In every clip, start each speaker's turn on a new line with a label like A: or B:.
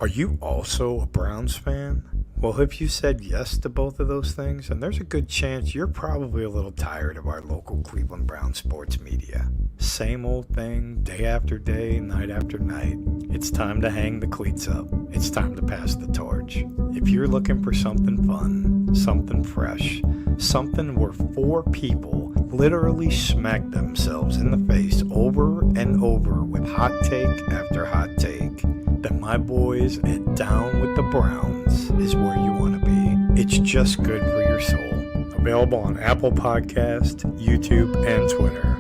A: Are you also a Browns fan? Well, if you said yes to both of those things, then there's a good chance you're probably a little tired of our local Cleveland Brown sports media. Same old thing, day after day, night after night. It's time to hang the cleats up. It's time to pass the torch. If you're looking for something fun, something fresh, something where four people literally smack themselves in the face over and over with hot take after hot take, then my boys at Down with the Browns is where you want to be. It's just good for your soul. Available on Apple Podcast, YouTube, and Twitter.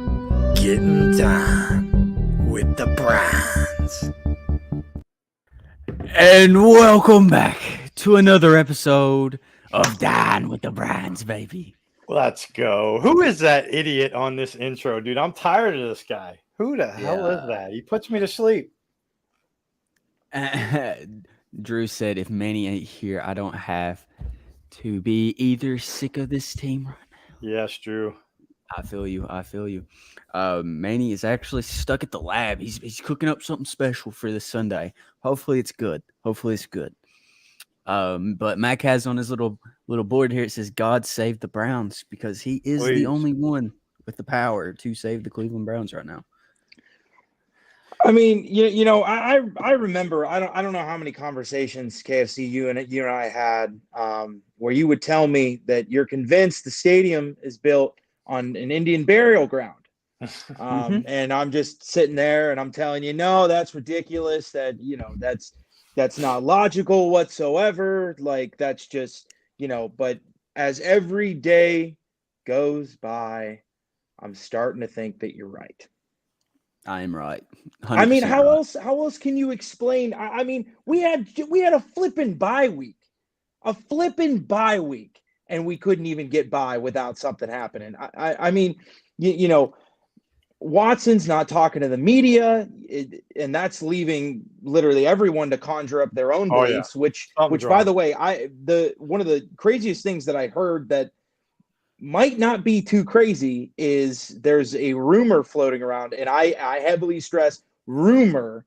A: Getting down with the Browns.
B: And welcome back to another episode of Down with the Browns, baby.
A: Let's go. Who is that idiot on this intro, dude? I'm tired of this guy. Who the hell is that? He puts me to sleep.
B: Drew said, if Manny ain't here, I don't have to be either sick of this team right now.
A: Yes, Drew.
B: I feel you. Manny is actually stuck at the lab. He's cooking up something special for this Sunday. Hopefully it's good. But Mac has on his little board here, it says, God save the Browns, because he is the only one with the power to save the Cleveland Browns right now.
C: I mean, I remember, I don't know how many conversations, KFC, you and I had, where you would tell me that you're convinced the stadium is built on an Indian burial ground. And I'm just sitting there and I'm telling you, no, that's ridiculous. That's not logical whatsoever. Like, that's just, but as every day goes by, I'm starting to think that you're right.
B: I am right.
C: I mean, how
B: right.
C: else can you explain? I mean, we had a flipping bye week, and we couldn't even get by without something happening. I mean, Watson's not talking to the media, and that's leaving literally everyone to conjure up their own beliefs. Which, by the way, one of the craziest things that I heard that might not be too crazy is there's a rumor floating around, and I heavily stress rumor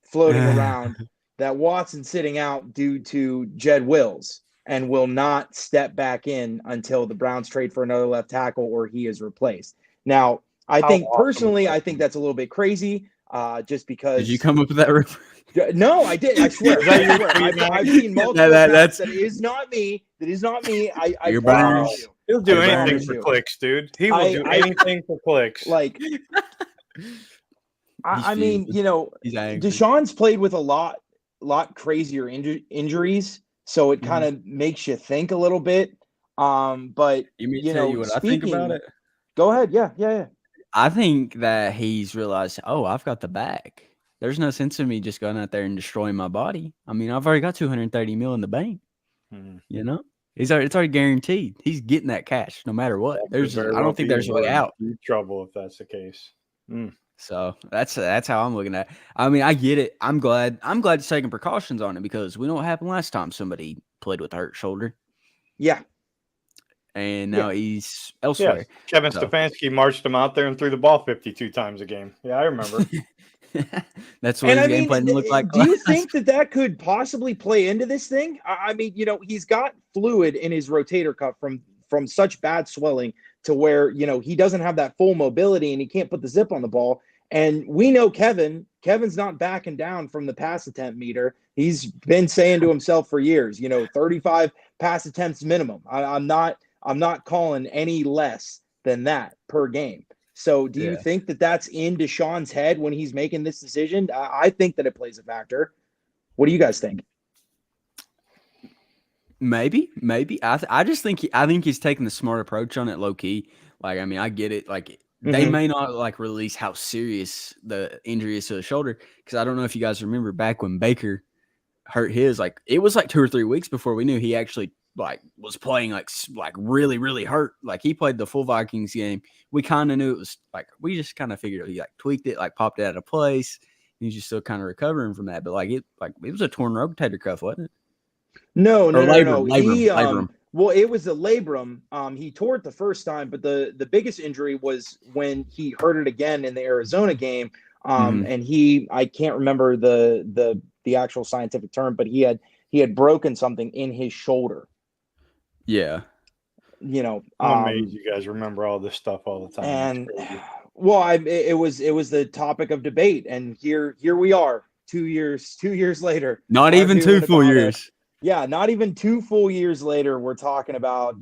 C: floating around that Watson's sitting out due to Jed Wills and will not step back in until the Browns trade for another left tackle or he is replaced. Now, I think that's a little bit crazy, just because.
B: Did you come up with that rumor?
C: No, I did. I swear. I've seen multiple. That is not me. That is not me.
B: Your Browns.
A: He'll do anything for clicks, dude. He will do anything for clicks.
C: Like, I mean, Deshaun's played with a lot crazier injuries, so it kind of makes you think a little bit. But
B: tell you what I think about it?
C: Go ahead. Yeah.
B: I think that he's realized, I've got the bag. There's no sense in me just going out there and destroying my body. I mean, I've already got $230 million in the bank. It's already guaranteed. He's getting that cash no matter what. I don't think there's a way out.
A: Trouble if that's the case.
B: So that's how I'm looking at it. I mean, I get it. I'm glad he's taking precautions on it, because we know what happened last time somebody played with a hurt shoulder.
C: Yeah.
B: And now he's elsewhere.
A: Yeah. Kevin Stefanski marched him out there and threw the ball 52 times a game. Yeah, I remember.
B: That's what his game plan looked like.
C: Do you think that could possibly play into this thing? I mean, he's got fluid in his rotator cuff from such bad swelling to where, he doesn't have that full mobility and he can't put the zip on the ball. And we know Kevin's not backing down from the pass attempt meter. He's been saying to himself for years, 35 pass attempts minimum. I'm not calling any less than that per game. So do you think that that's in Deshaun's head when he's making this decision? I think that it plays a factor. What do you guys think?
B: Maybe. I just think he's taking the smart approach on it, low key. Like, I mean, I get it. Like, they may not release how serious the injury is to the shoulder, because I don't know if you guys remember back when Baker hurt his. Like, it was 2 or 3 weeks before we knew he actually was playing really, really hurt. Like, he played the full Vikings game. We kind of knew it was we just kind of figured he tweaked it, popped it out of place. He's just still kind of recovering from that. But it was a torn rotator cuff, wasn't it?
C: No.
B: Labrum.
C: Well, it was a labrum. He tore it the first time, but the biggest injury was when he hurt it again in the Arizona game. And I can't remember the the actual scientific term, but he had broken something in his shoulder.
B: Yeah.
C: You know,
A: I'm amazed you guys remember all this stuff all the time.
C: And well, it was the topic of debate, and here we are 2 years later.
B: Not even 2 full years.
C: Not even 2 full years later, we're talking about,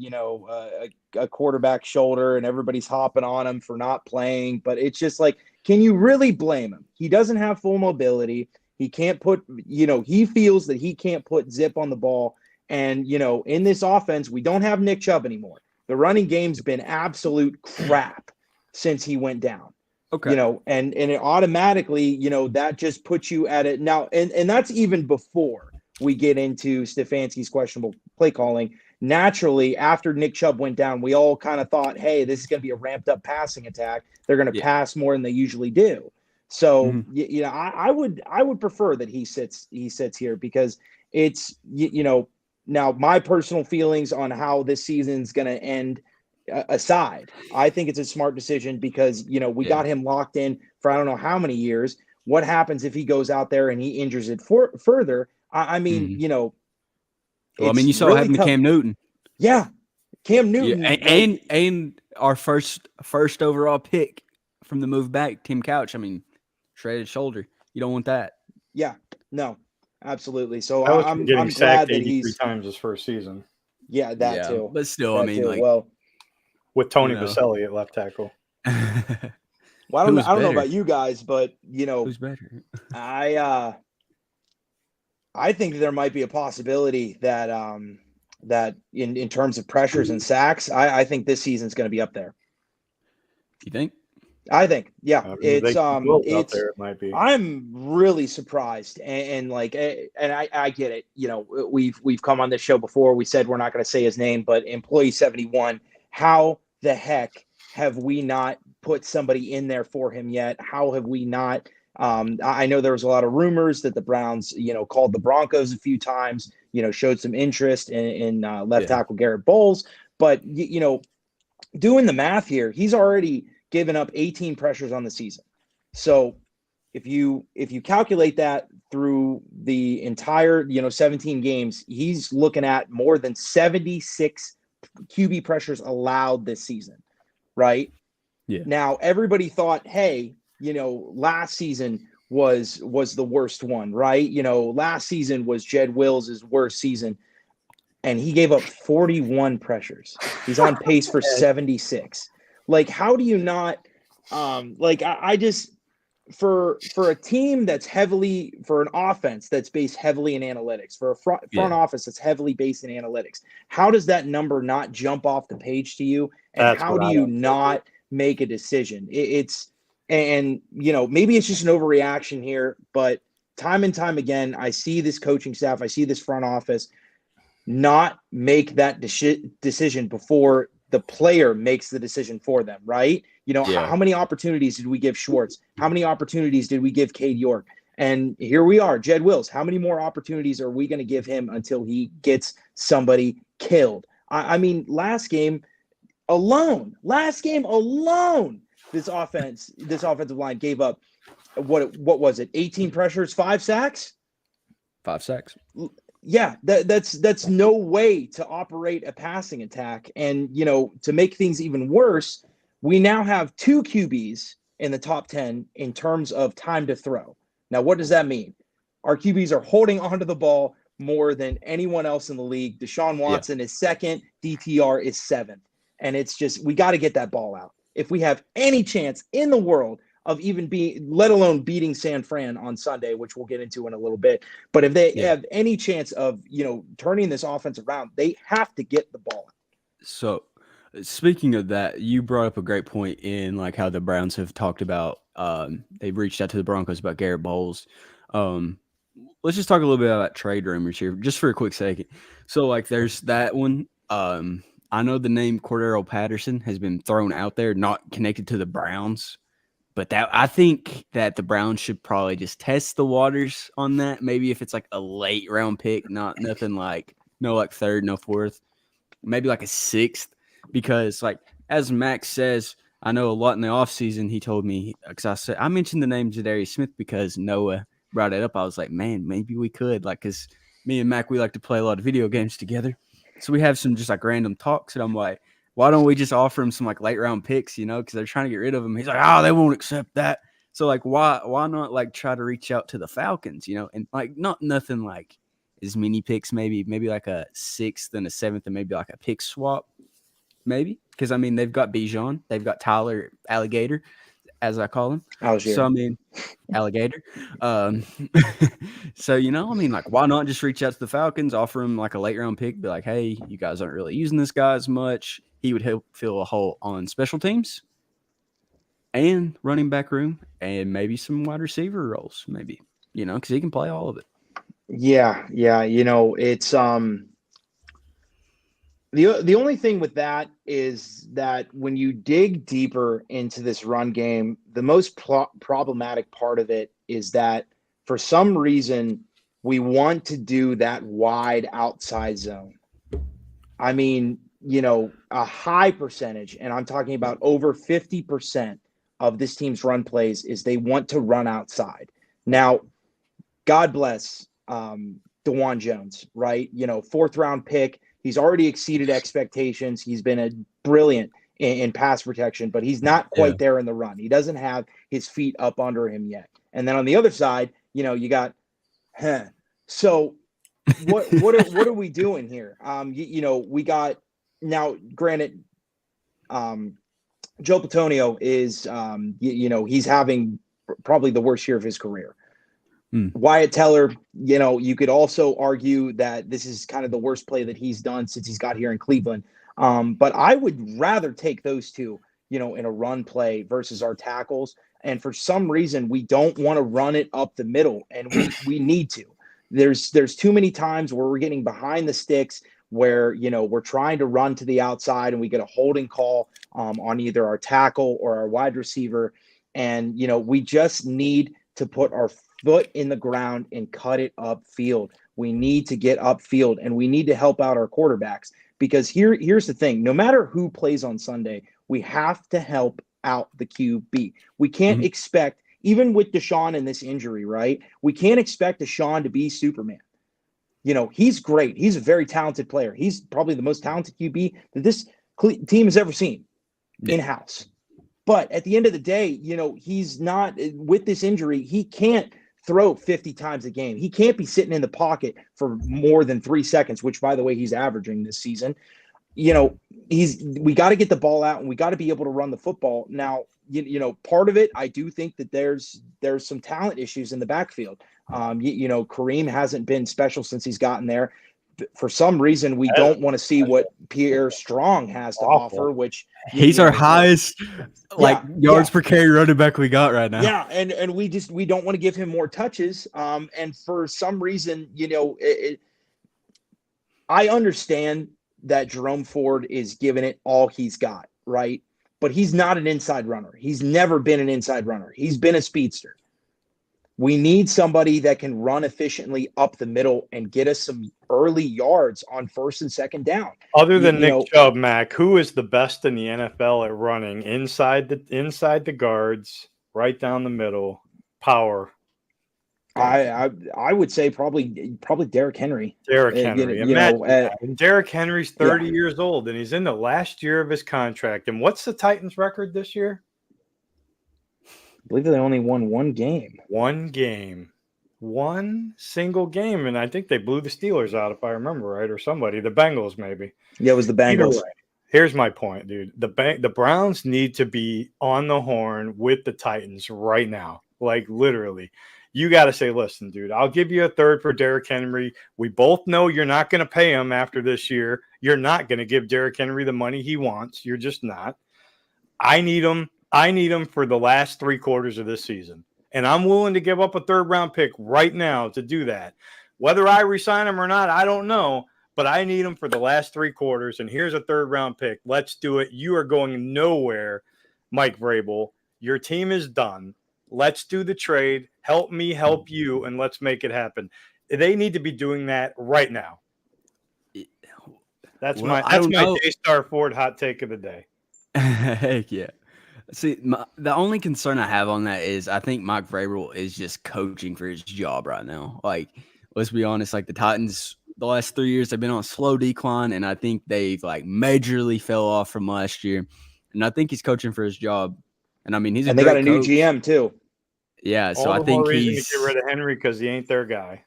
C: a quarterback shoulder, and everybody's hopping on him for not playing. But it's just like, can you really blame him? He doesn't have full mobility. He can't put, he feels that he can't put zip on the ball. And, in this offense, we don't have Nick Chubb anymore. The running game's been absolute crap since he went down.
B: Okay.
C: And it automatically, that just puts you at it now. And that's even before we get into Stefanski's questionable play calling. Naturally, after Nick Chubb went down, we all kind of thought, hey, this is going to be a ramped up passing attack. They're going to pass more than they usually do. So, I would prefer that he sits here, because it's, now my personal feelings on how this season's going to end aside, I think it's a smart decision, because, we got him locked in for I don't know how many years. What happens if he goes out there and he injures it further? I mean,
B: well, you saw what happened to Cam Newton.
C: Yeah, Cam Newton,
B: and our first overall pick from the move back, Tim Couch. Shredded shoulder. You don't want that.
C: Yeah, no, absolutely. So
A: I'm glad that he's 3 times his first season.
C: Yeah, that too.
B: But still,
A: with Tony Baselli at left tackle.
C: Well, I don't know about you guys, but
B: who's better?
C: I think there might be a possibility that that in terms of pressures and sacks, I think this season's going to be up there.
B: You think?
C: I think, yeah. It's
A: there, it might be.
C: I'm really surprised, and I get it. We've come on this show before. We said we're not going to say his name, but Employee 71. How the heck have we not put somebody in there for him yet? How have we not? I know there was a lot of rumors that the Browns, called the Broncos a few times, showed some interest in left tackle Garrett Bowles. But, doing the math here, he's already given up 18 pressures on the season. So if you calculate that through the entire, 17 games, he's looking at more than 76 QB pressures allowed this season, right?
B: Yeah.
C: Now, everybody thought, hey, last season was the worst one, right? Last season was Jed Wills' worst season, and he gave up 41 pressures. He's on pace for 76. Like, how do you not I just for a team that's for an offense that's based heavily in analytics, for a front office that's heavily based in analytics, how does that number not jump off the page to you? And how do you not make a decision? Maybe it's just an overreaction here, but time and time again, I see this coaching staff, I see this front office not make that decision before the player makes the decision for them, right? How many opportunities did we give Schwartz? How many opportunities did we give Cade York? And here we are, Jed Wills. How many more opportunities are we going to give him until he gets somebody killed? Last game alone, this offensive line gave up what was it? 18 pressures, 5 sacks?
B: 5 sacks.
C: Yeah, that's no way to operate a passing attack. And, to make things even worse, we now have 2 QBs in the top 10 in terms of time to throw. Now, what does that mean? Our QBs are holding onto the ball more than anyone else in the league. Deshaun Watson is second, DTR is 7th. And it's just, we got to get that ball out. If we have any chance in the world of even let alone beating San Fran on Sunday, which we'll get into in a little bit. But if they have any chance of, turning this offense around, they have to get the ball out.
B: So speaking of that, you brought up a great point in how the Browns have talked about, they've reached out to the Broncos about Garrett Bowles. Let's just talk a little bit about trade rumors here just for a quick second. So there's that one. I know the name Cordero Patterson has been thrown out there, not connected to the Browns. But I think that the Browns should probably just test the waters on that. Maybe if it's a late round pick, nothing no third, no fourth, maybe a 6th, because as Max says, I know a lot in the offseason. He told me, because I mentioned the name Jadarius Smith because Noah brought it up, I was like, man, maybe we could, like, because me and Mac, we like to play a lot of video games together. So we have some just like random talks, and I'm like, why don't we just offer him some like late round picks, because they're trying to get rid of him. He's like, oh, they won't accept that. So like, why not like try to reach out to the Falcons, and like nothing like as many picks, maybe like a 6th and a 7th, and maybe like a pick swap, maybe. Because I mean, they've got Bijan, they've got Tyler Alligator, as I call him.
C: Algier.
B: So I mean, Alligator. So I mean, like, why not just reach out to the Falcons, offer him like a late round pick, be like, hey, you guys aren't really using this guy as much. He would help fill a hole on special teams and running back room, and maybe some wide receiver roles, maybe, because he can play all of it.
C: Yeah. It's the only thing with that is that when you dig deeper into this run game, the most problematic part of it is that for some reason we want to do that wide outside zone. I mean, a high percentage, and I'm talking about over 50% of this team's run plays is they want to run outside. Now, God bless DeJuan Jones, right? 4th round pick. He's already exceeded expectations. He's been brilliant in pass protection, but he's not quite there in the run. He doesn't have his feet up under him yet. And then on the other side, you got, So what are we doing here? We got now. Granted, Joe Bitonio is, he's having probably the worst year of his career. Wyatt Teller, you could also argue that this is kind of the worst play that he's done since he's got here in Cleveland. But I would rather take those two, in a run play versus our tackles. And for some reason, we don't want to run it up the middle, and we need to. There's too many times where we're getting behind the sticks where, we're trying to run to the outside and we get a holding call on either our tackle or our wide receiver. And, we just need to put our foot in the ground and cut it upfield. We need to get upfield, and we need to help out our quarterbacks, because here's the thing. No matter who plays on Sunday, we have to help out the QB. We can't expect, even with Deshaun and this injury, right? We can't expect Deshaun to be Superman. He's great. He's a very talented player. He's probably the most talented QB that this team has ever seen in-house. But at the end of the day, he's not, with this injury, he can't throw 50 times a game. He can't be sitting in the pocket for more than 3 seconds, which, by the way, he's averaging this season. We got to get the ball out, and we got to be able to run the football. Now, part of it, I do think that there's some talent issues in the backfield. Kareem hasn't been special since he's gotten there. For some reason, we don't want to see what Pierre Strong has to offer, which
B: he's our highest yards per carry running back we got right now.
C: Yeah, and we don't want to give him more touches. And for some reason, I understand that Jerome Ford is giving it all he's got, right? But he's not an inside runner. He's never been an inside runner. He's been a speedster. We need somebody that can run efficiently up the middle and get us some early yards on 1st and 2nd down.
D: Other than Nick Chubb, Mac, who is the best in the NFL at running inside the guards, right down the middle, power?
C: I would say probably Derrick Henry.
D: Derrick Henry. Derrick Henry's 30 years old, and he's in the last year of his contract. And what's the Titans' record this year?
C: I believe they only won one game.
D: One single game, and I think they blew the Steelers out, if I remember right, or somebody. The Bengals, maybe.
C: Yeah, it was the Bengals.
D: Here's my point, dude. The Browns need to be on the horn with the Titans right now. Like, literally. You got to say, listen, dude, I'll give you a 3rd for Derrick Henry. We both know you're not going to pay him after this year. You're not going to give Derrick Henry the money he wants. You're just not. I need him. I need him for the last 3 quarters of this season. And I'm willing to give up a 3rd round pick right now to do that. Whether I resign him or not, I don't know. But I need him for the last 3 quarters. And here's a 3rd round pick. Let's do it. You are going nowhere, Mike Vrabel. Your team is done. Let's do the trade. Help me, help you, and let's make it happen. They need to be doing that right now. That's my J-Star Ford hot take of the day.
B: Heck yeah. See, the only concern I have on that is I think Mike Vrabel is just coaching for his job right now. Like, let's be honest, like the Titans, the last 3 years, they've been on a slow decline, and I think they've like majorly fell off from last year. And I think he's coaching for his job. And I mean, he's a
C: they got a
B: great
C: new
B: coach.
C: GM too.
B: Yeah, so
D: All
B: I
D: the
B: think
D: more reason
B: he's
D: to get rid of Henry because he ain't their guy.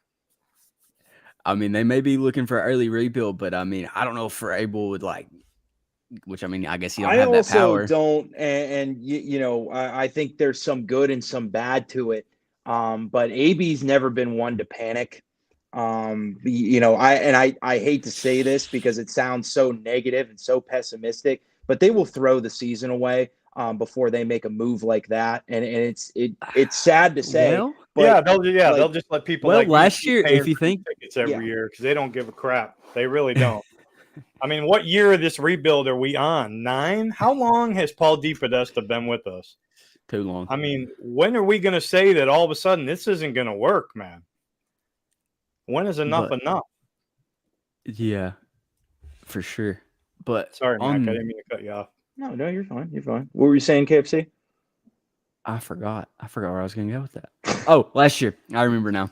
B: I mean, they may be looking for early rebuild, but I mean, I don't know if Vrabel would like. Which I mean, I guess you don't have that power.
C: I also don't, and you know, I think there's some good and some bad to it. But AB's never been one to panic. You know, I hate to say this because it sounds so negative and so pessimistic, but they will throw the season away before they make a move like that, and it's sad to say.
B: Well,
C: but
D: they'll just let people.
B: Well, last year, if you think
D: tickets every year because they don't give a crap, they really don't. I mean, what year of this rebuild are we on? 9? How long has Paul DePodesta been with us?
B: Too long.
D: I mean, when are we going to say that all of a sudden this isn't going to work, man? When is enough enough?
B: Yeah, for sure. But
D: sorry, Mike, I didn't mean to cut you off.
C: No, you're fine. You're fine. What were you saying, KFC?
B: I forgot where I was going to go with that. Oh, last year. I remember now.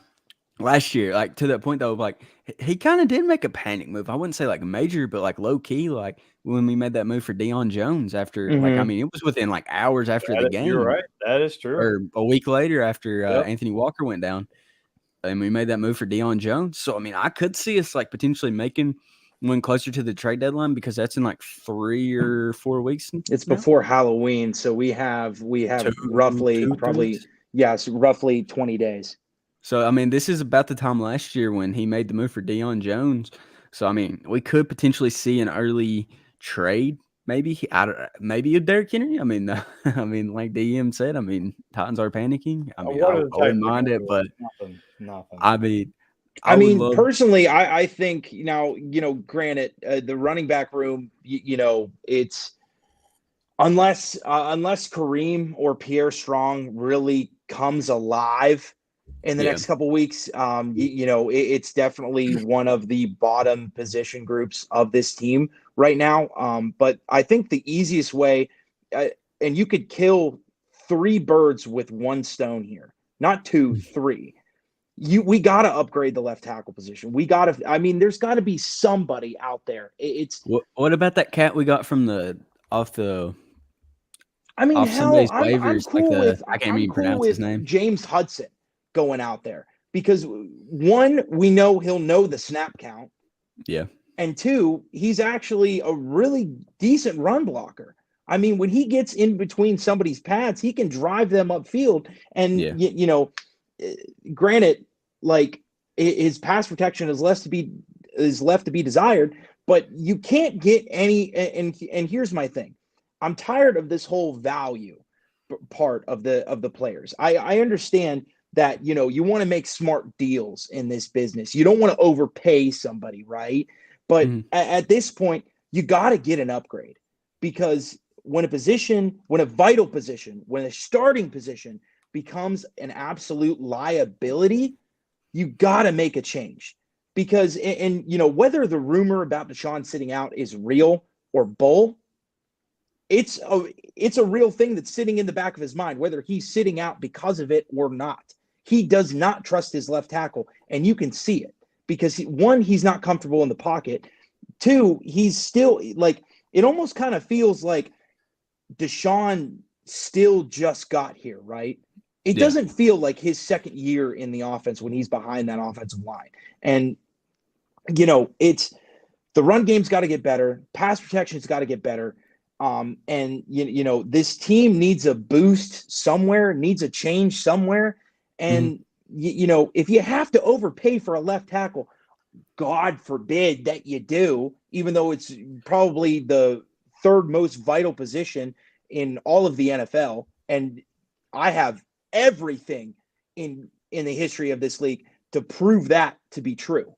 B: Last year, like to that point though, like he kind of did make a panic move. I wouldn't say like major, but like low key, like when we made that move for Deion Jones after, like, I mean, it was within like hours after the game.
D: You're right. That is true.
B: Or a week later after Anthony Walker went down. And we made that move for Deion Jones. So, I mean, I could see us like potentially making one closer to the trade deadline because that's in like 3 or 4 weeks.
C: It's before Halloween. So we have roughly 20 days.
B: So, I mean, this is about the time last year when he made the move for Deion Jones. So, I mean, we could potentially see an early trade. Maybe maybe a Derrick Henry. I mean, like DM said, I mean, Titans are panicking. I mean, I wouldn't mind it, but
D: nothing.
B: I mean,
C: personally, I think now, you know, granted, the running back room, you know, it's unless Kareem or Pierre Strong really comes alive in the next couple of weeks, you know, it's definitely one of the bottom position groups of this team right now. But I think the easiest way, and you could kill 3 birds with one stone here, not 2, 3. We got to upgrade the left tackle position. There's got to be somebody out there.
B: What about that cat we got from off Sunday's waivers? I can't even pronounce his name.
C: James Hudson going out there because 1, we know he'll know the snap count.
B: Yeah.
C: And 2, he's actually a really decent run blocker. I mean, when he gets in between somebody's pads, he can drive them upfield. And, you know, granted, like his pass protection is left to be desired, but you can't get any. And here's my thing. I'm tired of this whole value part of the players. I understand that, you know, you want to make smart deals in this business. You don't want to overpay somebody, right? But at this point, you got to get an upgrade because when a vital position, when a starting position becomes an absolute liability, you got to make a change because, and you know, whether the rumor about Deshaun sitting out is real or bull, it's a real thing that's sitting in the back of his mind, whether he's sitting out because of it or not. He does not trust his left tackle, and you can see it because 1, he's not comfortable in the pocket. 2, he's still like, it almost kind of feels like Deshaun still just got here, right? It doesn't feel like his second year in the offense when he's behind that offensive line. And, you know, it's the run game's got to get better. Pass protection's got to get better. And, you know, this team needs a boost somewhere, needs a change somewhere. And, you know, if you have to overpay for a left tackle, God forbid that you do, even though it's probably the 3rd most vital position in all of the NFL. And I have everything in the history of this league to prove that to be true.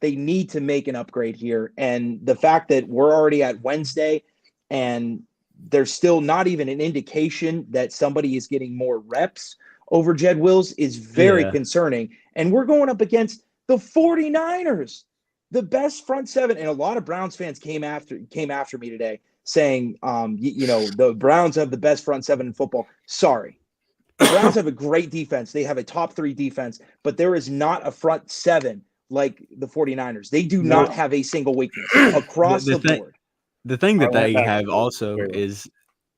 C: They need to make an upgrade here. And the fact that we're already at Wednesday and there's still not even an indication that somebody is getting more reps over Jed Wills is very concerning. And we're going up against the 49ers, the best front seven. And a lot of Browns fans came after me today saying, the Browns have the best front seven in football. Sorry. The Browns have a great defense. They have a top 3 defense, but there is not a front seven like the 49ers. They do not have a single weakness across the board.
B: The thing that they have also is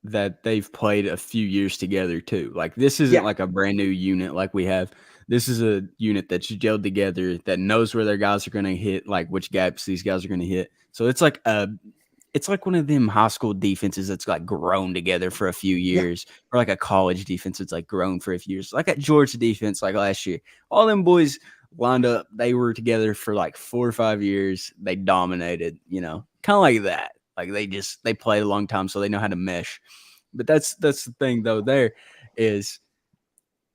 B: that they've played a few years together too. Like this isn't like a brand new unit like we have. This is a unit that's gelled together that knows where their guys are going to hit, like which gaps these guys are going to hit. So it's like one of them high school defenses that's like grown together for a few years, or like a college defense that's like grown for a few years. Like at Georgia defense, like last year, all them boys lined up. They were together for like 4 or 5 years. They dominated, kind of like that. Like they played a long time, so they know how to mesh. But that's the thing though.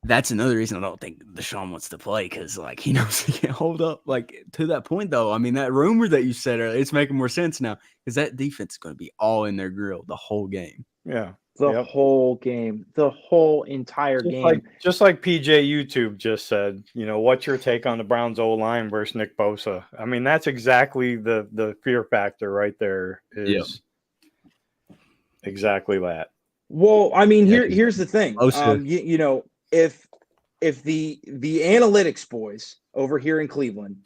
B: That's another reason I don't think Deshaun wants to play, because like he knows he can't hold up. Like to that point though, I mean that rumor that you said earlier, it's making more sense now, because that defense is going to be all in their grill the whole game.
D: Yeah,
C: the whole game, the whole entire game.
D: Just like PJ YouTube just said, what's your take on the Browns O line versus Nick Bosa? I mean, that's exactly the fear factor right there. Is exactly that.
C: Well, I mean, here's the thing. If the analytics boys over here in Cleveland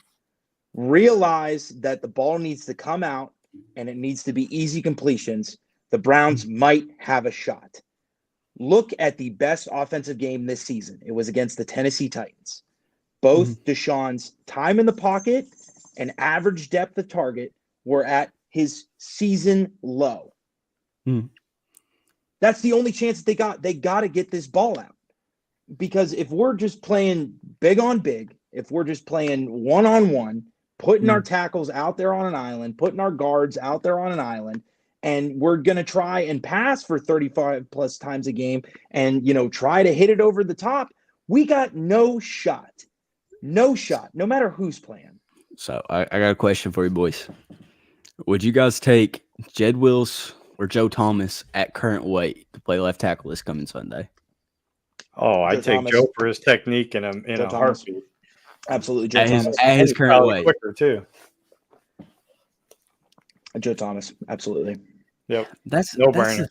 C: realize that the ball needs to come out and it needs to be easy completions, the Browns might have a shot. Look at the best offensive game this season. It was against the Tennessee Titans. Both Deshaun's time in the pocket and average depth of target were at his season low. That's the only chance that they got. They got to get this ball out. Because if we're just playing big on big, if we're just playing one-on-one, putting our tackles out there on an island, putting our guards out there on an island, and we're going to try and pass for 35 plus times a game and, try to hit it over the top, we got no shot. No shot, no matter who's playing.
B: So I got a question for you boys. Would you guys take Jed Wills or Joe Thomas at current weight to play left tackle this coming Sunday?
D: Oh, I take Joe for his technique in a heartbeat.
C: Absolutely, Joe Thomas.
B: At his current weight.
D: Quicker too.
C: Joe Thomas, absolutely.
D: Yep.
B: That's
D: no brainer.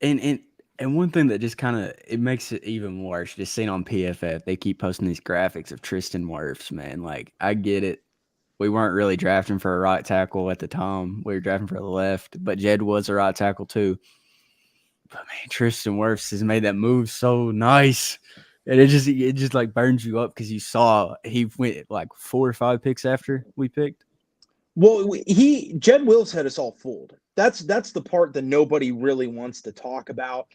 B: And one thing that just kind of it makes it even worse, just seeing on PFF, they keep posting these graphics of Tristan Wirfs, man. Like, I get it. We weren't really drafting for a right tackle at the time. We were drafting for the left, but Jed was a right tackle too. But man, Tristan Wirfs has made that move so nice. And it just like burns you up because you saw he went like 4 or 5 picks after we picked.
C: Well, Jed Wills had us all fooled. That's the part that nobody really wants to talk about.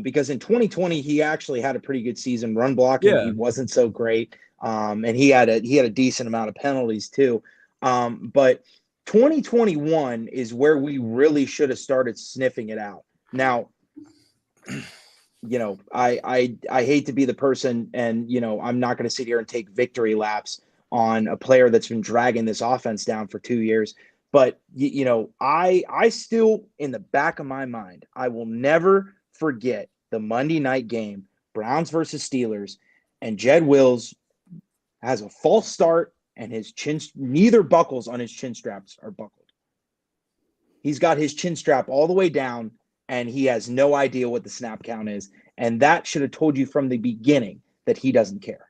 C: Because in 2020 he actually had a pretty good season. Run blocking, he wasn't so great. And he had a decent amount of penalties too. But 2021 is where we really should have started sniffing it out. Now, I hate to be the person, and I'm not going to sit here and take victory laps on a player that's been dragging this offense down for 2 years. But I still, in the back of my mind, I will never forget the Monday night game, Browns versus Steelers, and Jed Wills has a false start, and his neither buckles on his chin straps are buckled. He's got his chin strap all the way down, and he has no idea what the snap count is. And that should have told you from the beginning that he doesn't care.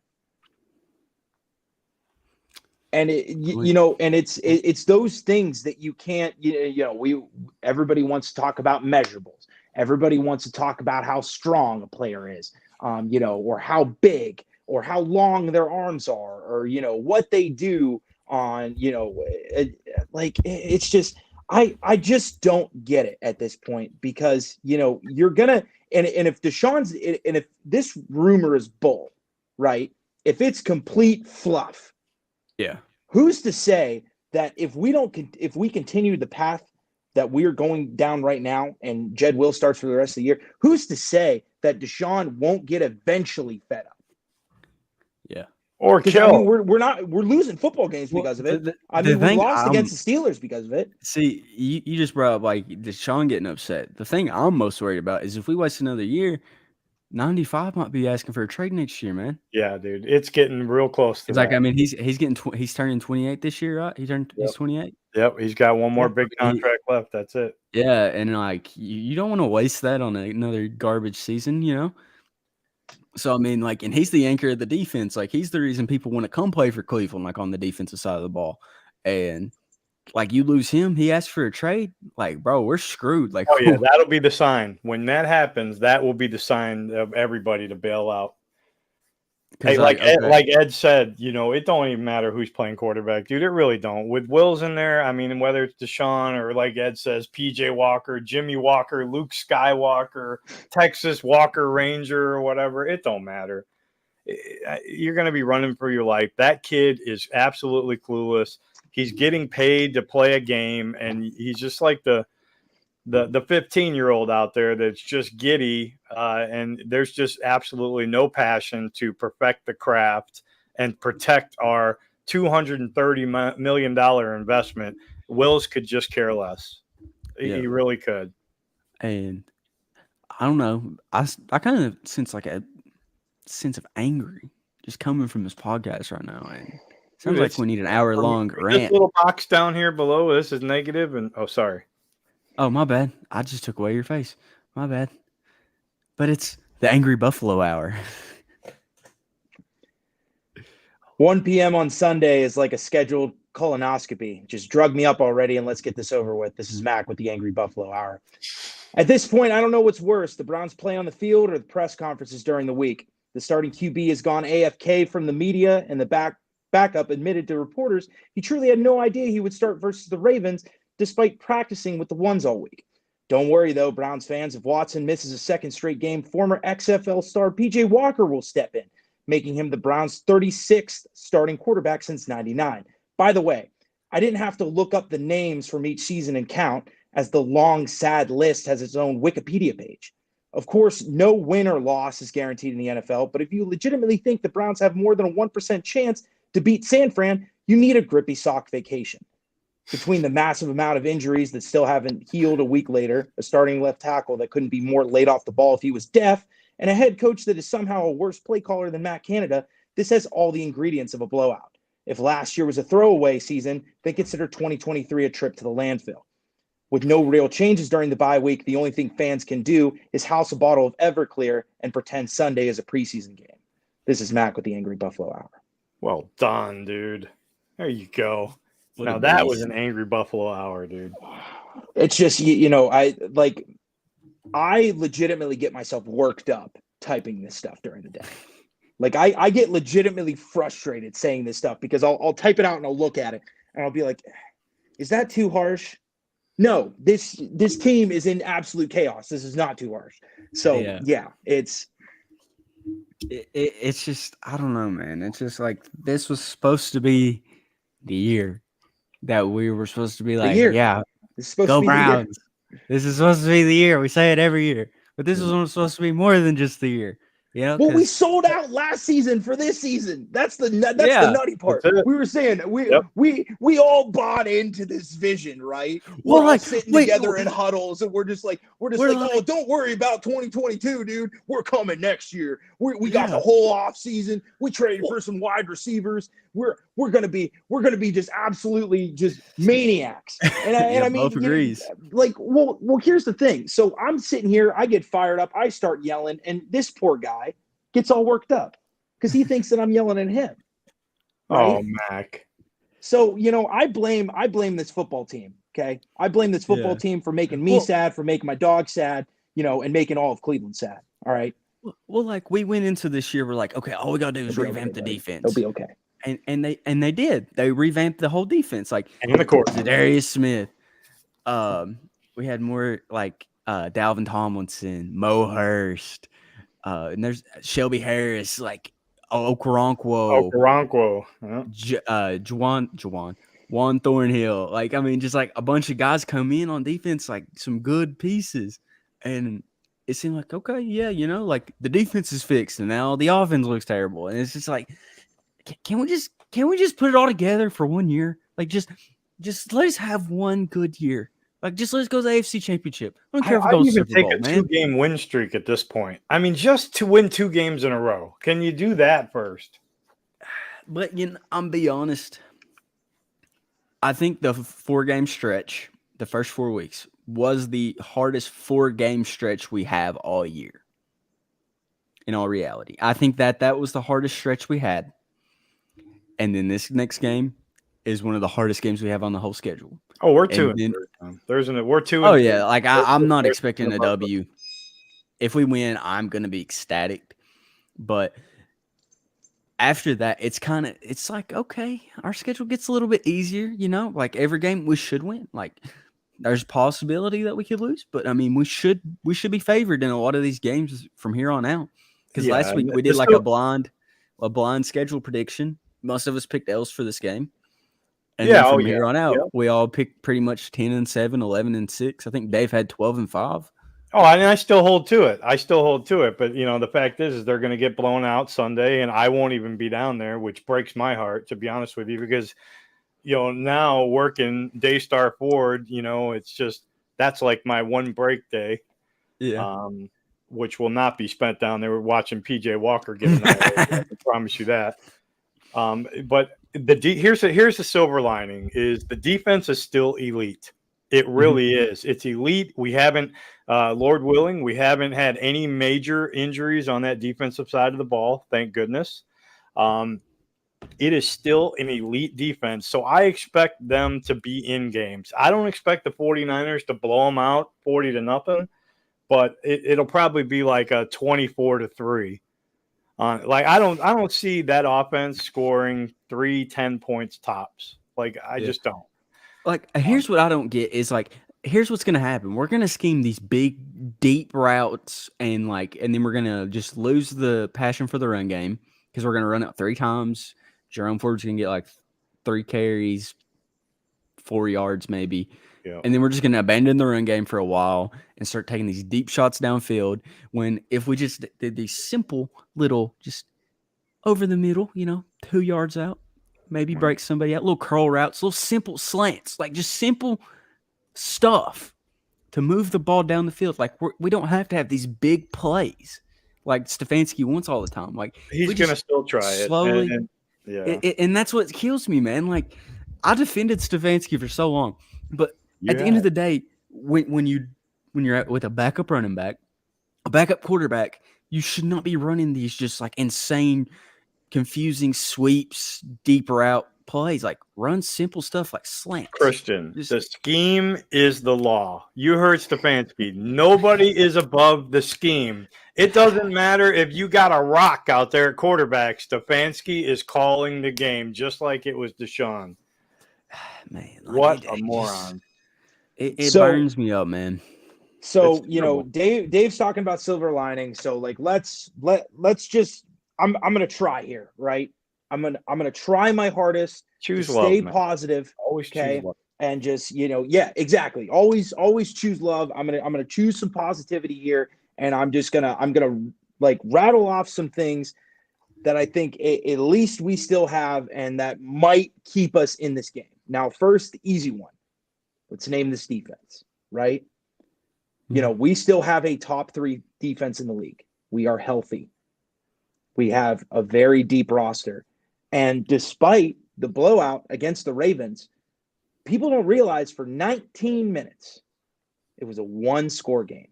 C: And it's those things that you can't, everybody wants to talk about measurables. Everybody wants to talk about how strong a player is, or how big or how long their arms are, or, what they do on, it's just, I just don't get it at this point, because, you're going to, and if Deshaun's, and if this rumor is bull, right? If it's complete fluff,
B: yeah,
C: who's to say that if we continue the path that we're going down right now and Jed Wills starts for the rest of the year, who's to say that Deshaun won't get eventually fed up?
B: Yeah.
D: Or kill.
C: I mean, we're losing football games because of it. We lost against the Steelers because of it.
B: See, you just brought up like Deshaun getting upset. The thing I'm most worried about is if we waste another year, 95 might be asking for a trade next year, man.
D: Yeah, dude, it's getting real close to
B: It's
D: that.
B: like, I mean, he's turning 28 this year, right? He's 28.
D: Yep, he's got one more big contract left. That's it.
B: Yeah, and like you don't want to waste that on another garbage season, you know. So I mean, like, and he's the anchor of the defense. Like, he's the reason people want to come play for Cleveland, like on the defensive side of the ball. And like, you lose him, he asks for a trade. Like, bro, we're screwed. Like,
D: oh yeah, that'll be the sign. When that happens, that will be the sign of everybody to bail out. Hey, like Ed said, you know, it don't even matter who's playing quarterback, dude. It really don't. With Wills in there, I mean, whether it's Deshaun or, like Ed says, PJ Walker, Jimmy Walker, Luke Skywalker, Texas Walker Ranger, or whatever, it don't matter. You're going to be running for your life. That kid is absolutely clueless. He's getting paid to play a game, and he's just like the 15-year-old out there that's just giddy, and there's just absolutely no passion to perfect the craft and protect our $230 million investment. Wills could just care less. He really could.
B: And I don't know. I kind of sense like a sense of anger just coming from this podcast right now. And it sounds like we need an hour-long rant.
D: This little box down here below, this is negative, and sorry.
B: Oh, my bad. I just took away your face. My bad. But it's the Angry Buffalo Hour.
C: 1 p.m. on Sunday is like a scheduled colonoscopy. Just drug me up already and let's get this over with. This is Mac with the Angry Buffalo Hour. At this point, I don't know what's worse, the Browns play on the field or the press conferences during the week. The starting QB has gone AFK from the media, and the backup admitted to reporters he truly had no idea he would start versus the Ravens despite practicing with the ones all week. Don't worry, though, Browns fans. If Watson misses a second straight game, former XFL star PJ Walker will step in, making him the Browns' 36th starting quarterback since '99. By the way, I didn't have to look up the names from each season and count, as the long, sad list has its own Wikipedia page. Of course, no win or loss is guaranteed in the NFL, but if you legitimately think the Browns have more than a 1% chance to beat San Fran, you need a grippy sock vacation. Between the massive amount of injuries that still haven't healed a week later, a starting left tackle that couldn't be more laid off the ball if he was deaf, and a head coach that is somehow a worse play caller than Matt Canada, this has all the ingredients of a blowout. If last year was a throwaway season, then consider 2023 a trip to the landfill. With no real changes during the bye week, the only thing fans can do is house a bottle of Everclear and pretend Sunday is a preseason game. This is Mac with the Angry Buffalo Hour.
D: Well done, dude. There you go. Now that was an Angry Buffalo Hour, dude.
C: It's just, you know, I legitimately get myself worked up typing this stuff during the day. Like I get legitimately frustrated saying this stuff because I'll type it out and I'll look at it and I'll be like, is that too harsh? No, this team is in absolute chaos. This is not too harsh. So yeah it's
B: just, I don't know, man. It's just like, this was supposed to be the year that we were supposed to be like, yeah, go Browns. This is supposed to be the year. We say it every year, but this was supposed to be more than just the year. You know,
C: well, we sold out last season for this season. That's the nutty part. We were saying we all bought into this vision, right? We're all sitting together in huddles, and we're just like, oh, don't worry about 2022, dude. We're coming next year. We got the whole off season. We traded for some wide receivers. We're gonna be just absolutely just maniacs. And I mean,
B: both agrees.
C: Like, well, here's the thing. So I'm sitting here, I get fired up, I start yelling, and this poor guy gets all worked up because he thinks that I'm yelling at him. Right?
D: Oh, Mac.
C: So, you know, I blame this football team. Okay. I blame this football team for making me sad, for making my dog sad, you know, and making all of Cleveland sad. All right.
B: Well, like, we went into this year, we're like, okay, all we gotta do is revamp the defense.
C: It'll be okay.
B: And they did. They revamped the whole defense. Like,
D: and the court.
B: Darius Smith. We had more like Dalvin Tomlinson, Mo Hurst. And there's Shelby Harris, like Okoronkwo, Juwan Thornhill. Like, I mean, just like a bunch of guys come in on defense, like some good pieces. And it seemed like, okay, yeah, you know, like the defense is fixed and now the offense looks terrible. And it's just like, can we just put it all together for 1 year? Like, just let us have one good year. Like, just let's go to the AFC Championship. I don't care if we
D: I'd
B: go to
D: even
B: Super
D: take
B: Bowl,
D: a
B: man.
D: 2-game win streak at this point. I mean, just to win 2 games in a row. Can you do that first?
B: But I'm be honest. I think the 4-game stretch, the first 4 weeks, was the hardest 4-game stretch we have all year. In all reality, I think that was the hardest stretch we had. And then this next game is one of the hardest games we have on the whole schedule.
D: Oh, we're 2 and 3. We're 2.
B: Oh yeah, like I'm not expecting a W. If we win, I'm gonna be ecstatic. But after that, it's like, okay, our schedule gets a little bit easier, like every game we should win. Like there's a possibility that we could lose, but I mean we should be favored in a lot of these games from here on out. Because last week we did like a blind schedule prediction. Most of us picked L's for this game. And then from here on out, we all picked pretty much 10-7, 11-6. I think Dave had 12-5.
D: Oh, and I still hold to it. But, the fact is they're going to get blown out Sunday, and I won't even be down there, which breaks my heart, to be honest with you, because, now working Daystar Ford, it's just that's like my one break day.
B: Yeah.
D: Which will not be spent down there watching PJ Walker get annihilated. I can promise you that. But here's the silver lining is the defense is still elite. It really is. It's elite. We haven't, Lord willing, we haven't had any major injuries on that defensive side of the ball. Thank goodness. It is still an elite defense. So I expect them to be in games. I don't expect the 49ers to blow them out 40-0. But it'll probably be like a 24-3. Like I don't see that offense scoring 10 points tops. Like I just don't.
B: Like here's what I don't get is like here's what's gonna happen. We're gonna scheme these big deep routes and then we're gonna just lose the passion for the run game because we're gonna run it 3 times. Jerome Ford's gonna get like 3 carries, 4 yards maybe. Yeah. And then we're just going to abandon the run game for a while and start taking these deep shots downfield when if we just did these simple little just over the middle, 2 yards out, maybe break somebody out, little curl routes, little simple slants, like just simple stuff to move the ball down the field. Like we don't have to have these big plays like Stefanski wants all the time. Like
D: he's going to still try
B: slowly,
D: it.
B: And that's what kills me, man. Like I defended Stefanski for so long, but at the end of the day, when you're out with a backup running back, a backup quarterback, you should not be running these just like insane, confusing sweeps, deep route plays. Like run simple stuff like slants.
D: Christian, the scheme is the law. You heard Stefanski. Nobody is above the scheme. It doesn't matter if you got a rock out there at quarterback. Stefanski is calling the game just like it was Deshaun.
B: Man,
D: what a moron.
B: It burns me up, man.
C: So, Dave's talking about silver lining. So like, let's just, I'm going to try here, right? I'm going to try my hardest
D: to
C: stay positive.
D: Always choose love.
C: And just, exactly. Always choose love. I'm going to choose some positivity here. And I'm going to like rattle off some things that I think at least we still have and that might keep us in this game. Now, first, the easy one. Let's name this defense, right? We still have a top 3 defense in the league. We are healthy. We have a very deep roster. And despite the blowout against the Ravens, people don't realize for 19 minutes, it was a 1-score game.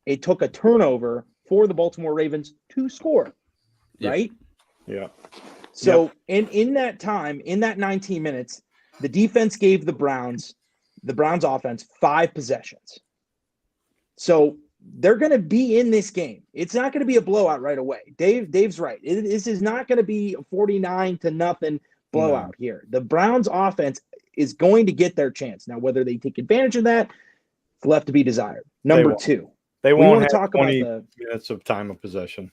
C: It took a turnover for the Baltimore Ravens to score, right?
D: Yeah.
C: So in that time, in that 19 minutes, the defense gave the Browns offense 5 possessions. So they're going to be in this game. It's not going to be a blowout right away. Dave's right. This is not going to be a 49-0 blowout here. The Browns offense is going to get their chance. Now, whether they take advantage of that, it's left to be desired. Number 2.
D: They won't have talk 20 about minutes of time of possession.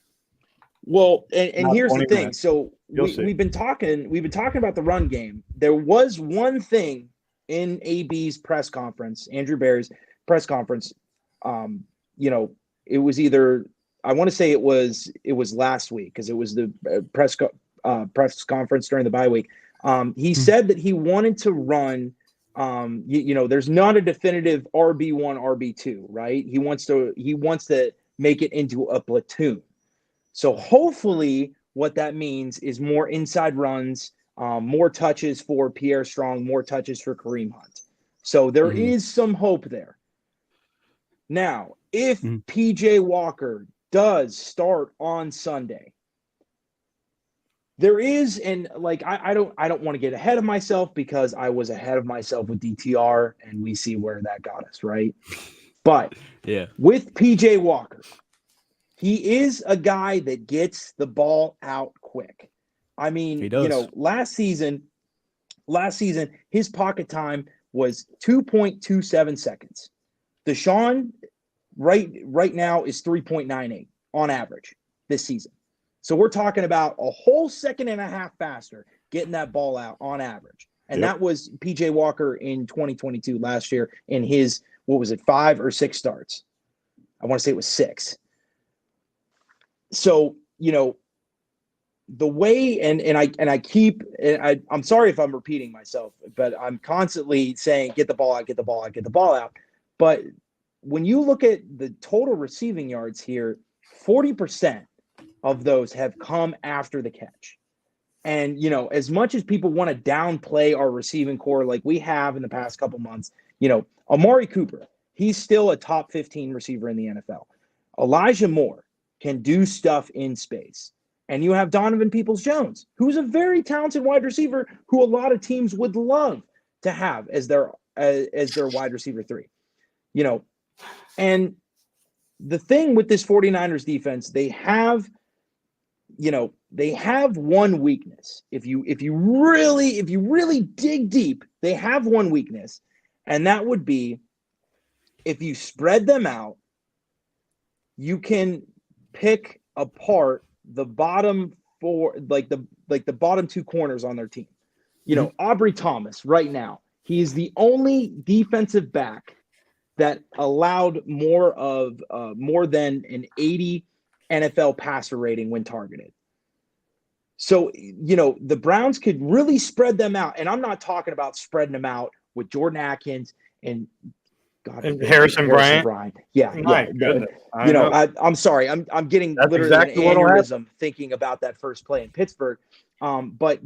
C: Well, and here's the thing. Minutes. So we've been talking about the run game. There was one thing in AB's press conference, Andrew Bear's press conference. It was either I want to say it was last week because it was the press conference during the bye week. He said that he wanted to run There's not a definitive RB1, RB2, right? He wants to make it into a platoon. So hopefully what that means is more inside runs, more touches for Pierre Strong, more touches for Kareem Hunt. So there is some hope there. Now, if PJ Walker does start on Sunday, there is, and like I don't want to get ahead of myself because I was ahead of myself with DTR and we see where that got us, right? But with PJ Walker, he is a guy that gets the ball out quick. I mean, last season, his pocket time was 2.27 seconds. Deshaun right now is 3.98 on average this season. So we're talking about a whole second and a half faster getting that ball out on average. And that was PJ Walker in 2022 last year in his, 5 or 6 starts? I want to say it was 6. So, the way, I'm sorry if I'm repeating myself, but I'm constantly saying, get the ball out, get the ball out, get the ball out. But when you look at the total receiving yards here, 40% of those have come after the catch. And, as much as people want to downplay our receiving core like we have in the past couple months, Amari Cooper, he's still a top 15 receiver in the NFL. Elijah Moore can do stuff in space. And you have Donovan Peoples-Jones, who's a very talented wide receiver who a lot of teams would love to have as their wide receiver 3. And the thing with this 49ers defense, they have one weakness. If you really dig deep, they have one weakness, and that would be if you spread them out, you can pick apart the bottom 4, like the bottom 2 corners on their team. Aubrey Thomas right now, he is the only defensive back that allowed more than an 80 NFL passer rating when targeted. So, the Browns could really spread them out. And I'm not talking about spreading them out with Jordan Atkins and
D: Harrison Bryant.
C: Yeah. I'm sorry. I'm getting
D: That's
C: literally
D: exactly
C: an aneurysm thinking about that first play in Pittsburgh. But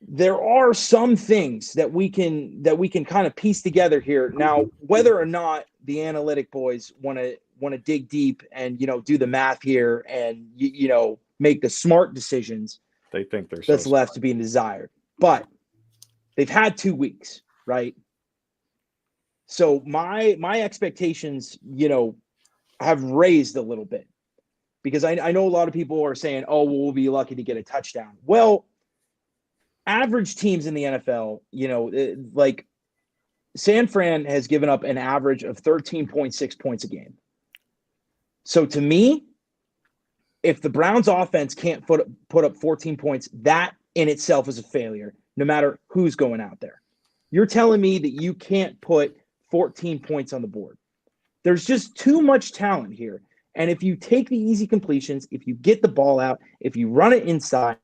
C: there are some things that we can kind of piece together here. Now, whether or not the analytic boys want to dig deep and do the math here and make the smart decisions,
D: they think there's
C: that's left to be desired. But they've had 2 weeks, right? So my expectations, have raised a little bit because I know a lot of people are saying, oh, well, we'll be lucky to get a touchdown. Well, average teams in the NFL, like San Fran has given up an average of 13.6 points a game. So to me, if the Browns offense can't put up 14 points, that in itself is a failure, no matter who's going out there. You're telling me that you can't put 14 points on the board. There's just too much talent here. And if you take the easy completions, if you get the ball out, if you run it inside,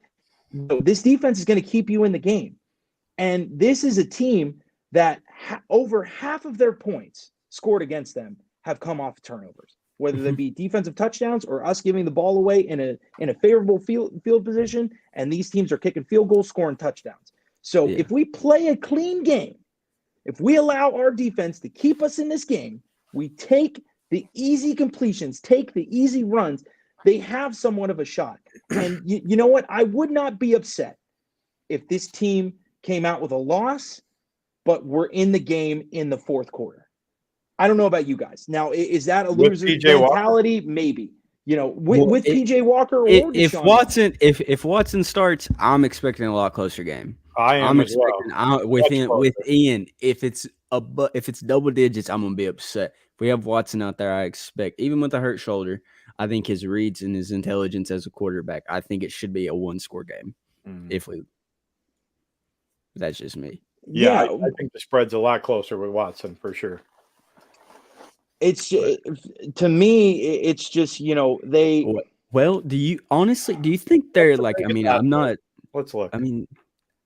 C: this defense is going to keep you in the game. And this is a team that over half of their points scored against them have come off turnovers, whether they be defensive touchdowns or us giving the ball away in a favorable field position. And these teams are kicking field goals, scoring touchdowns. So if we play a clean game, if we allow our defense to keep us in this game, we take the easy completions, take the easy runs, they have somewhat of a shot. And you know what? I would not be upset if this team came out with a loss, but we're in the game in the fourth quarter. I don't know about you guys. Now, is that a loser mentality? Walker? Maybe. With PJ Walker or
B: if Watson starts, I'm expecting a lot closer game.
D: I'm
B: expecting with Ian. If it's double digits, I'm gonna be upset. If we have Watson out there, I expect, even with a hurt shoulder, I think his reads and his intelligence as a quarterback, I think it should be a 1-score game. That's just me.
D: Yeah, I think the spread's a lot closer with Watson for sure.
C: It's to me, it's just they.
B: Well, do you think they're like? I mean, I'm not.
D: Let's look.
B: I mean,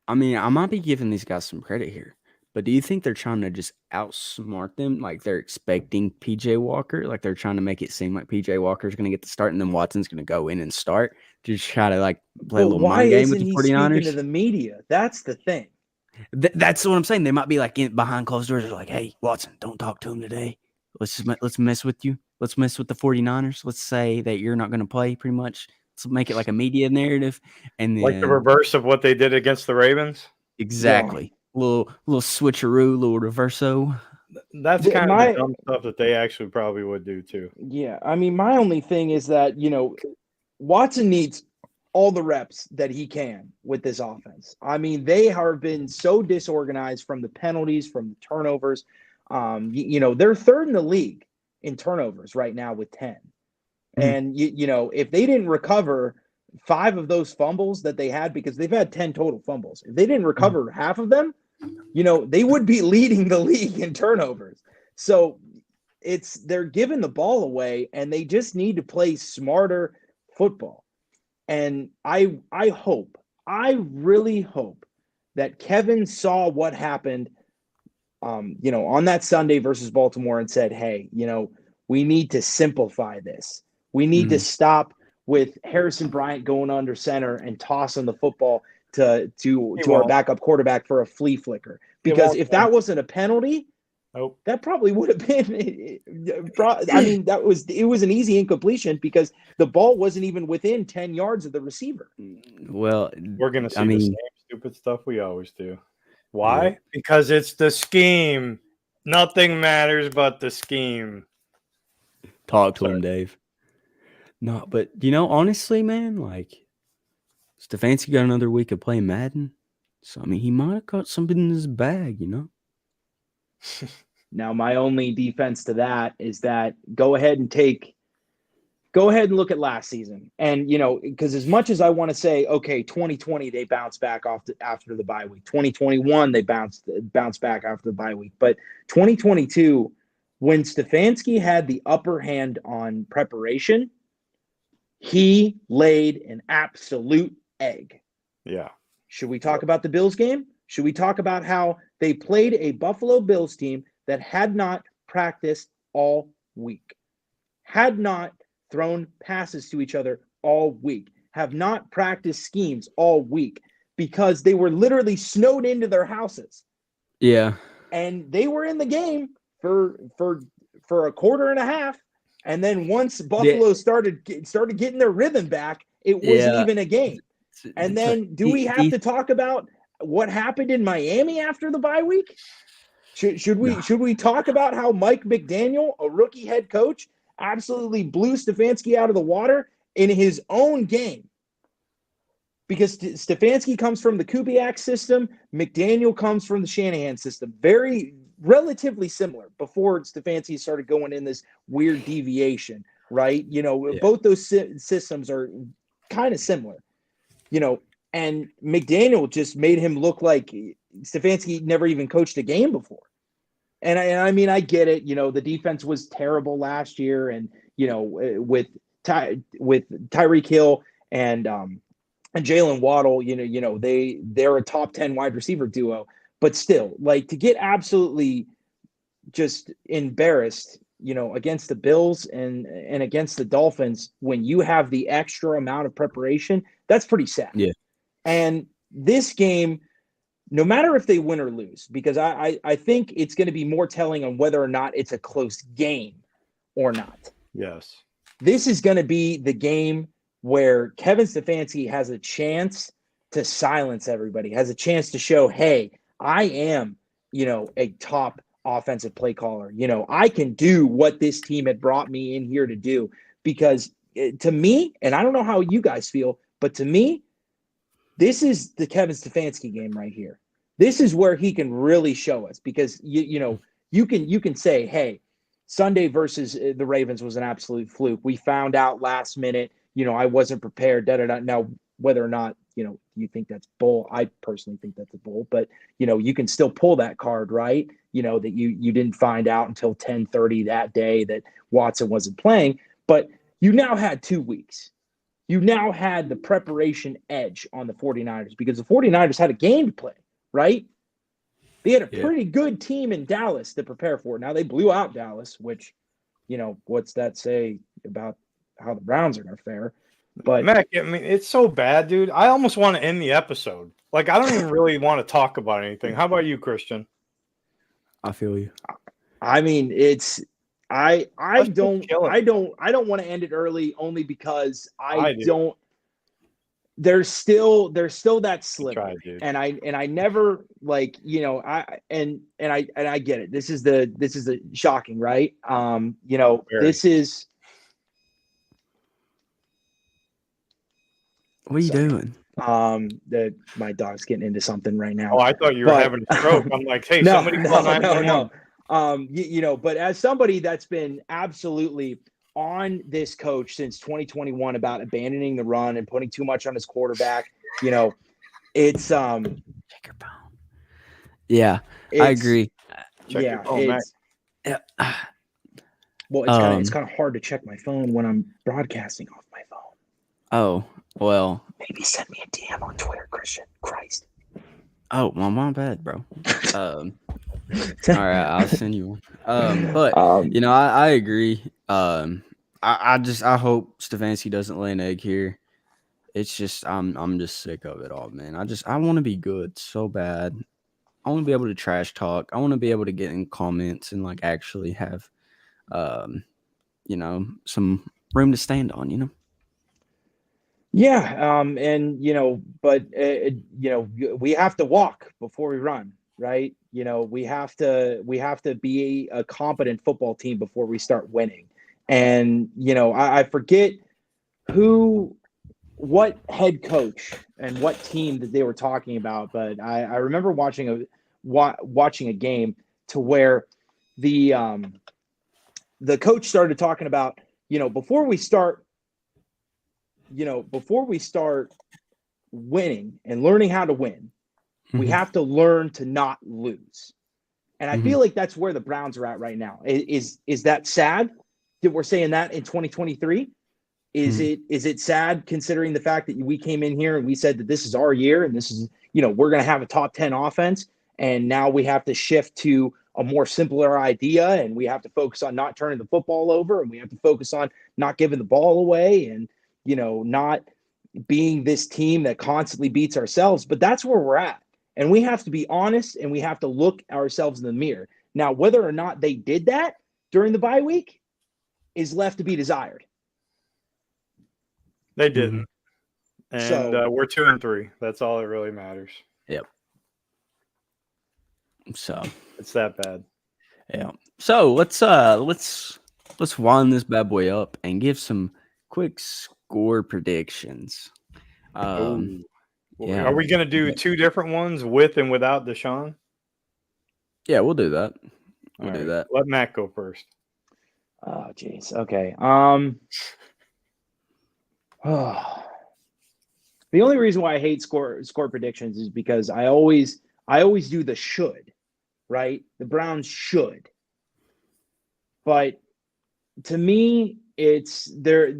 B: I might be giving these guys some credit here. But do you think they're trying to just outsmart them? Like they're expecting PJ Walker? Like they're trying to make it seem like PJ Walker's going to get the start and then Watson's going to go in and start to try to like play a little mind game with the 49ers?
C: Why isn't he speaking to the media? That's the thing.
B: That's what I'm saying. They might be like behind closed doors. They're like, hey, Watson, don't talk to him today. Let's mess with you. Let's mess with the 49ers. Let's say that you're not going to play pretty much. Let's make it like a media narrative. And then,
D: like the reverse of what they did against the Ravens?
B: Exactly. Yeah. Little switcheroo, little reverso.
D: That's kind of the dumb stuff that they actually probably would do too.
C: Yeah. I mean, my only thing is that, Watson needs all the reps that he can with this offense. I mean, they have been so disorganized from the penalties, from the turnovers. They're third in the league in turnovers right now with 10. Mm-hmm. And, if they didn't recover 5 of those fumbles that they had, because they've had 10 total fumbles, if they didn't recover half of them, they would be leading the league in turnovers. So they're giving the ball away, and they just need to play smarter football. And I really hope that Kevin saw what happened, on that Sunday versus Baltimore and said, hey, we need to simplify this. We need to stop with Harrison Bryant going under center and tossing the football to our backup quarterback for a flea flicker. Because if that wasn't a penalty, that probably would have been. I mean, it was an easy incompletion because the ball wasn't even within 10 yards of the receiver.
B: Well,
D: we're gonna see the same stupid stuff we always do. Why? Yeah. Because it's the scheme. Nothing matters but the scheme.
B: Talk to him, Dave. No, but honestly, man, like Stefanski got another week of playing Madden, so I mean, he might have got something in his bag,
C: Now, my only defense to that is that go ahead and look at last season, and because as much as I want to say, okay, 2020 they bounced back after the bye week, 2021 they bounced back after the bye week, but 2022, when Stefanski had the upper hand on preparation, he laid an absolute egg.
D: Yeah.
C: Should we talk about the Bills game? Should we talk about how they played a Buffalo Bills team that had not practiced all week, had not thrown passes to each other all week, have not practiced schemes all week because they were literally snowed into their houses.
B: Yeah.
C: And they were in the game for a quarter and a half. And then once Buffalo started getting their rhythm back, it wasn't even a game. And then do we have to talk about what happened in Miami after the bye week? Should we talk about how Mike McDaniel, a rookie head coach, absolutely blew Stefanski out of the water in his own game? Because Stefanski comes from the Kubiak system, McDaniel comes from the Shanahan system. Very relatively similar before Stefanski started going in this weird deviation, right? Both those systems are kind of similar, and McDaniel just made him look like Stefanski never even coached a game before. And I mean, I get it. The defense was terrible last year, and with Tyreek Hill and Jalen Waddle, they're a top 10 wide receiver duo. But still, like, to get absolutely just embarrassed, against the Bills and against the Dolphins when you have the extra amount of preparation, that's pretty sad.
B: Yeah.
C: And this game, no matter if they win or lose, because I think it's going to be more telling on whether or not it's a close game or not.
D: Yes. This
C: is going to be the game where Kevin Stefanski has a chance to silence everybody, has a chance to show, hey, I am, a top offensive play caller. I can do what this team had brought me in here to do, because to me, and I don't know how you guys feel, but to me, this is the Kevin Stefanski game right here. This is where he can really show us, because you can say, hey, Sunday versus the Ravens was an absolute fluke. We found out last minute, I wasn't prepared. Now, whether or not, you think that's bull, I personally think that's a bull, but you can still pull that card, right? That you didn't find out until 10:30 that day that Watson wasn't playing, but you now had 2 weeks. You now had the preparation edge on the 49ers, because the 49ers had a game to play, right? They had a pretty good team in Dallas to prepare for. Now they blew out Dallas, which, what's that say about how the Browns are going to fare? But
D: Mac, I mean, it's so bad, dude. I almost want to end the episode. Like, I don't even really want to talk about anything. How about you, Christian?
B: I feel you.
C: I mean, it's I don't want to end it early only because I don't. There's still that sliver, and I never I get it. This is the shocking, right? This is.
B: What are you doing?
C: My dog's getting into something right now.
D: Oh, I thought you were having a stroke. I'm like, hey, somebody call 911.
C: But as somebody that's been absolutely on this coach since 2021 about abandoning the run and putting too much on his quarterback, it's
B: yeah, I agree.
C: Well, it's kind of hard to check my phone when I'm broadcasting off my phone.
B: Oh, well.
C: Maybe send me a DM on Twitter, Christian. Christ.
B: Oh, well, my bad, bro. All right, I'll send you one. But I agree. I hope Stefanski doesn't lay an egg here. It's just I'm just sick of it all, man. I want to be good so bad. I want to be able to trash talk. I want to be able to get in comments and like actually have some room to stand on,
C: Yeah, but we have to walk before we run, right? We have to be a competent football team before we start winning. And I forget what head coach and what team that they were talking about, but I remember watching a game to where the coach started talking about before we start winning and learning how to win, we have to learn to not lose. And I feel like that's where the Browns are at right now. Is that sad that we're saying that in 2023? Is it sad considering the fact that we came in here and we said that this is our year and this is, we're going to have a top 10 offense, and now we have to shift to a more simpler idea, and we have to focus on not turning the football over, and we have to focus on not giving the ball away, and not being this team that constantly beats ourselves. But that's where we're at. And we have to be honest, and we have to look ourselves in the mirror. Now, whether or not they did that during the bye week is left to be desired.
D: They didn't. And we're 2-3. That's all that really matters.
B: Yep. So
D: it's that bad.
B: Yeah. So let's wind this bad boy up and give some quick score predictions.
D: Are we going to do two different ones with and without Deshaun?
B: Yeah, we'll do that. We'll do that.
D: Let Matt go first.
C: Oh, geez. Okay. The only reason why I hate score predictions is because I always do the should, right? The Browns should. But to me, it's there.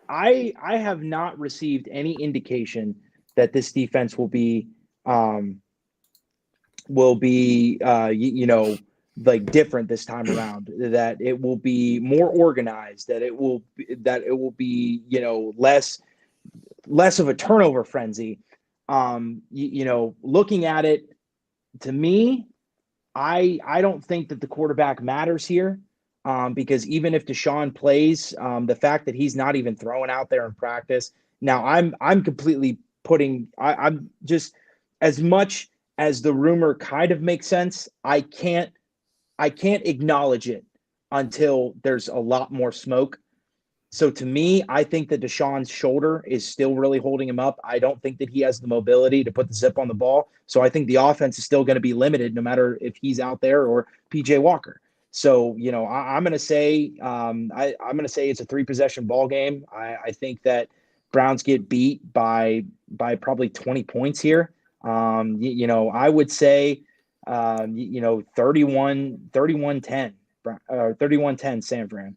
C: I have not received any indication that this defense will be different this time around, that it will be more organized, that it will be less of a turnover frenzy. Looking at it, to me, I don't think that the quarterback matters here. Because even if Deshaun plays, the fact that he's not even throwing out there in practice. Now I'm completely I'm just, as much as the rumor kind of makes sense, I can't acknowledge it until there's a lot more smoke. So to me, I think that Deshaun's shoulder is still really holding him up. I don't think that he has the mobility to put the zip on the ball. So I think the offense is still going to be limited no matter if he's out there or PJ Walker. So, I'm going to say I'm going to say it's a 3-possession ball game. I think that Browns get beat by probably 20 points here. I would say 31-10 San Fran.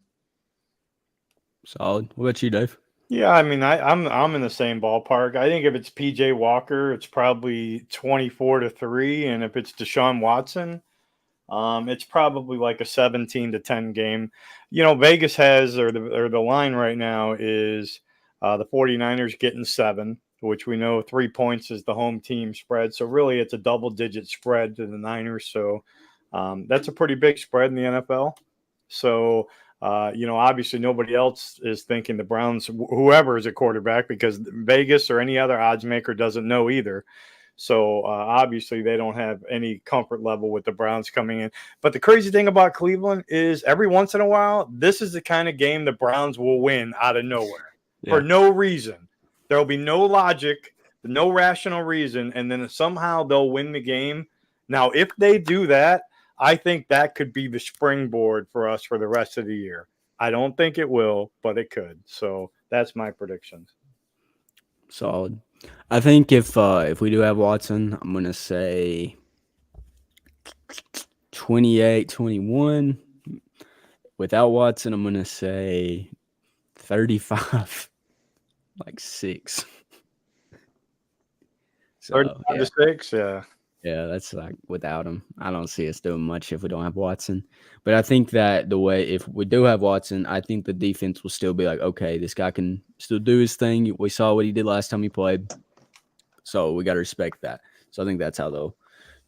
B: Solid. What about you, Dave?
D: Yeah, I mean, I'm in the same ballpark. I think if it's PJ Walker, it's probably 24-3, and if it's Deshaun Watson, it's probably like a 17-10 game. Vegas has or the line right now is the 49ers getting 7, which we know 3 points is the home team spread. So really, it's a double-digit spread to the Niners. So that's a pretty big spread in the NFL. So. Obviously nobody else is thinking the Browns, whoever is a quarterback, because Vegas or any other odds maker doesn't know either. So obviously they don't have any comfort level with the Browns coming in. But the crazy thing about Cleveland is every once in a while, this is the kind of game the Browns will win out of nowhere for no reason. There will be no logic, no rational reason, and then somehow they'll win the game. Now, if they do that, I think that could be the springboard for us for the rest of the year. I don't think it will, but it could. So that's my predictions.
B: Solid. I think if we do have Watson, I'm going to say 28-21. Without Watson, I'm going to say 35-6.
D: So, 35-6, yeah.
B: Yeah, that's like without him. I don't see us doing much if we don't have Watson. But I think that if we do have Watson, I think the defense will still be like, okay, this guy can still do his thing. We saw what he did last time he played. So we got to respect that. So I think that's how they'll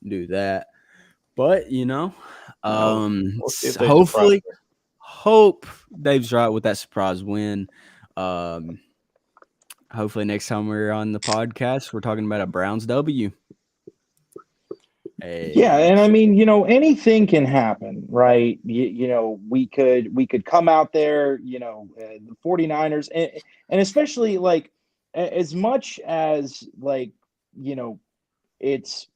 B: do that. But, hopefully, hope Dave's right with that surprise win. Hopefully next time we're on the podcast, we're talking about a Browns W.
C: Yeah, and I mean, anything can happen, right? We could come out there, the 49ers, and especially like as much as like, it's.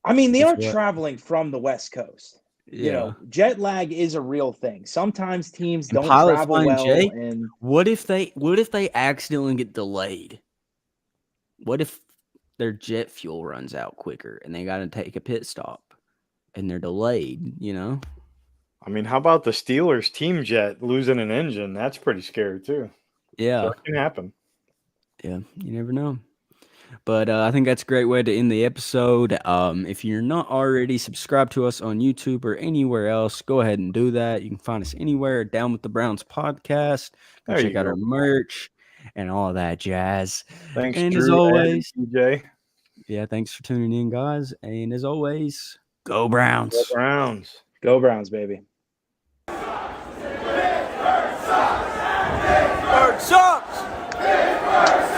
C: I mean, they are traveling from the West Coast.
B: Yeah.
C: Jet lag is a real thing. Sometimes teams don't travel well.
B: Jay,
C: and
B: what if they accidentally get delayed? What if their jet fuel runs out quicker and they got to take a pit stop and they're delayed,
D: I mean, how about the Steelers team jet losing an engine? That's pretty scary too.
B: Yeah.
D: That can happen.
B: Yeah. You never know. But I think that's a great way to end the episode. If you're not already subscribed to us on YouTube or anywhere else, go ahead and do that. You can find us anywhere. Down with the Browns podcast. Go check out our merch and all that jazz.
D: Thanks,
B: and
D: Drew,
B: as always,
D: DJ.
B: Yeah, thanks for tuning in, guys. And as always, go Browns.
D: Go Browns.
C: Go Browns, baby.
E: Pittsburgh sucks! Pittsburgh sucks!